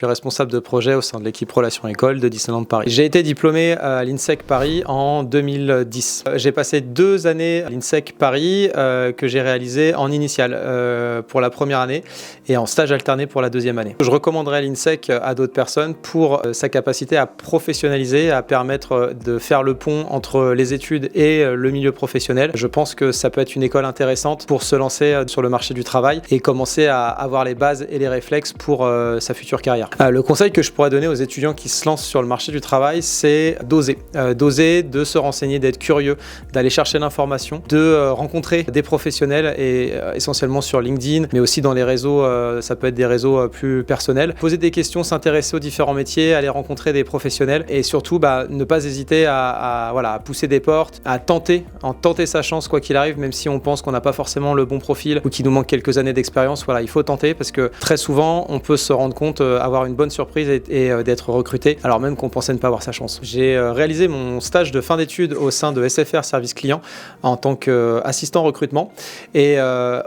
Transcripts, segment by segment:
Je suis responsable de projet au sein de l'équipe Relations École de Disneyland Paris. J'ai été diplômé à l'INSEC Paris en 2010. J'ai passé 2 années à l'INSEC Paris que j'ai réalisé en initiale pour la première année et en stage alterné pour la deuxième année. Je recommanderais l'INSEC à d'autres personnes pour sa capacité à professionnaliser, à permettre de faire le pont entre les études et le milieu professionnel. Je pense que ça peut être une école intéressante pour se lancer sur le marché du travail et commencer à avoir les bases et les réflexes pour sa future carrière. Le conseil que je pourrais donner aux étudiants qui se lancent sur le marché du travail, c'est d'oser. D'oser, de se renseigner, d'être curieux, d'aller chercher l'information, de rencontrer des professionnels et essentiellement sur LinkedIn, mais aussi dans les réseaux, ça peut être des réseaux plus personnels. Poser des questions, s'intéresser aux différents métiers, aller rencontrer des professionnels et surtout ne pas hésiter à pousser des portes, à tenter sa chance quoi qu'il arrive, même si on pense qu'on n'a pas forcément le bon profil ou qu'il nous manque quelques années d'expérience. Voilà, il faut tenter parce que très souvent, on peut se rendre compte, avoir une bonne surprise et d'être recruté, alors même qu'on pensait ne pas avoir sa chance. J'ai réalisé mon stage de fin d'études au sein de SFR Service Client en tant qu'assistant recrutement et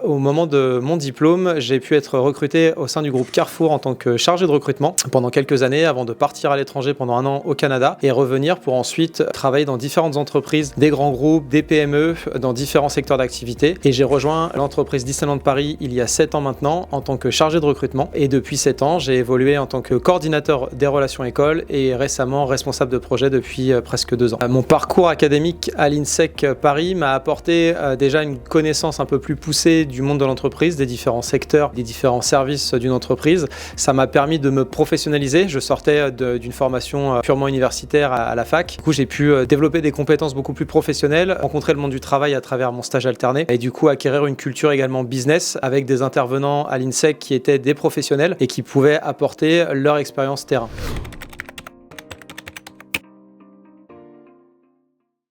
au moment de mon diplôme, j'ai pu être recruté au sein du groupe Carrefour en tant que chargé de recrutement pendant quelques années avant de partir à l'étranger pendant 1 an au Canada et revenir pour ensuite travailler dans différentes entreprises, des grands groupes, des PME, dans différents secteurs d'activité. Et j'ai rejoint l'entreprise Disneyland Paris il y a 7 ans maintenant en tant que chargé de recrutement et depuis 7 ans, j'ai évolué en tant que coordinateur des relations écoles et récemment responsable de projet depuis presque 2 ans. Mon parcours académique à l'INSEC Paris m'a apporté déjà une connaissance un peu plus poussée du monde de l'entreprise, des différents secteurs, des différents services d'une entreprise. Ça m'a permis de me professionnaliser. Je sortais d'une formation purement universitaire à la fac. Du coup, j'ai pu développer des compétences beaucoup plus professionnelles, rencontrer le monde du travail à travers mon stage alterné et du coup acquérir une culture également business avec des intervenants à l'INSEC qui étaient des professionnels et qui pouvaient apporter leur expérience terrain.